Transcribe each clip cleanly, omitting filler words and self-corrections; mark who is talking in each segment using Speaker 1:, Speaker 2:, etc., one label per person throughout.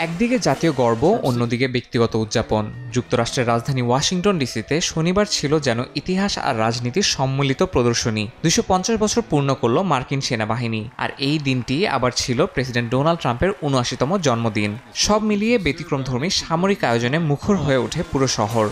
Speaker 1: একদিকে জাতীয় গর্ব, অন্যদিকে ব্যক্তিগত উদযাপন। যুক্তরাষ্ট্রের রাজধানী ওয়াশিংটন ডিসিতে শনিবার ছিল যেন ইতিহাস আর রাজনীতির সম্মিলিত প্রদর্শনী। 250 বছর পূর্ণ করল মার্কিন সেনাবাহিনী, আর এই দিনটি আবার ছিল প্রেসিডেন্ট ডোনাল্ড ট্রাম্পের ৭৯তম জন্মদিন। সব মিলিয়ে ব্যতিক্রমধর্মী সামরিক আয়োজনে মুখর হয়ে ওঠে পুরো শহর।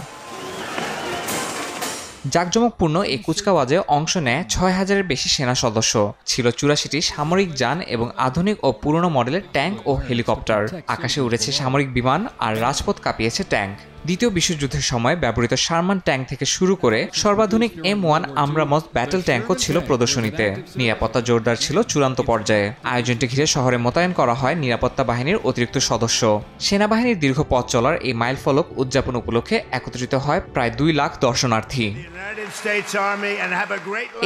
Speaker 1: জাঁকজমকপূর্ণ এই কুচকাওয়াজে অংশ নেয় ৬,০০০-এর বেশি সেনা সদস্য। ছিল ৮৪টি সামরিক যান এবং আধুনিক ও পুরনো মডেলের ট্যাঙ্ক ও হেলিকপ্টার। আকাশে উড়েছে সামরিক বিমান আর রাজপথ কাঁপিয়েছে ট্যাঙ্ক। দ্বিতীয় বিশ্বযুদ্ধের সময় ব্যবহৃত শারমান ট্যাঙ্ক থেকে শুরু করে সর্বাধুনিক M1 আব্রামস ব্যাটল ট্যাঙ্কও ছিল প্রদর্শনীতে। নিরাপত্তা জোরদার ছিল চূড়ান্ত পর্যায়ে। আয়োজনটি ঘিরে শহরে মোতায়েন করা হয় নিরাপত্তা বাহিনীর অতিরিক্ত সদস্য। সেনাবাহিনীর দীর্ঘ পথ চলার এই মাইলফলক উদযাপন উপলক্ষে একত্রিত হয় প্রায় ২ লাখ দর্শনার্থী।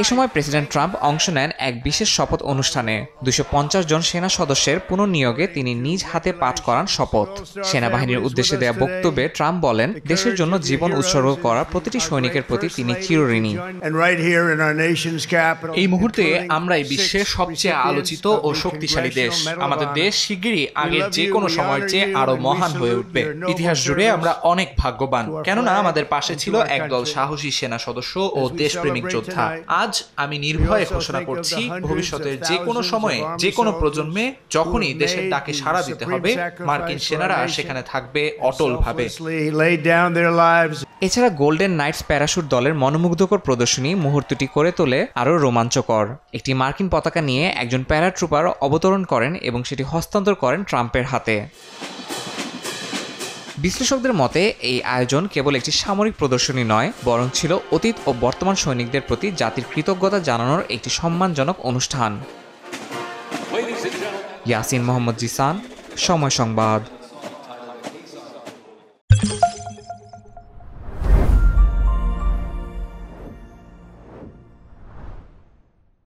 Speaker 1: এ সময় প্রেসিডেন্ট ট্রাম্প অংশ নেন এক বিশেষ শপথ অনুষ্ঠানে। ২৫০ জন সেনা সদস্যের পুনর্নিয়োগে তিনি নিজ হাতে পাঠ করান শপথ। সেনাবাহিনীর উদ্দেশ্যে দেয়া বক্তব্যে ট্রাম্প বলেন, দেশের জন্য জীবন উৎসর্গ করা প্রতিটি সৈনিকের প্রতি তিনি চিরঋণী।
Speaker 2: এই মুহূর্তে আমরা এই বিশ্বের সবচেয়ে আলোচিত ও শক্তিশালী দেশ। আমাদের দেশ শিগগিরই আগের যে কোনো সময়ের চেয়ে আরো মহান হয়ে উঠবে। ইতিহাস জুড়ে আমরা অনেক ভাগ্যবান, কেননা আমাদের পাশে ছিল একদল সাহসী সেনা সদস্য ও দেশপ্রেমিক যোদ্ধা। আজ আমি নির্ভয়ে ঘোষণা করছি, ভবিষ্যতের যে কোনো সময়ে, যে কোনো প্রজন্মে যখনই দেশের ডাকে সাড়া দিতে হবে, মার্কিন সেনারা সেখানে থাকবে অটলভাবে।
Speaker 1: এছাড়া গোল্ডেন নাইটস প্যারাশুট দলের মনোমুগ্ধকর প্রদর্শনী মুহূর্তটি করে তোলে আরও রোমাঞ্চকর। একটি মার্কিন পতাকা নিয়ে একজন প্যারাট্রুপার অবতরণ করেন এবং সেটি হস্তান্তর করেন ট্রাম্পের হাতে। বিশ্লেষকদের মতে এই আয়োজন কেবল একটি সামরিক প্রদর্শনী নয়, বরং ছিল অতীত ও বর্তমান সৈনিকদের প্রতি জাতির কৃতজ্ঞতা জানানোর একটি সম্মানজনক অনুষ্ঠান। ইয়াসিন মোহাম্মদ জিসান, সময় সংবাদ।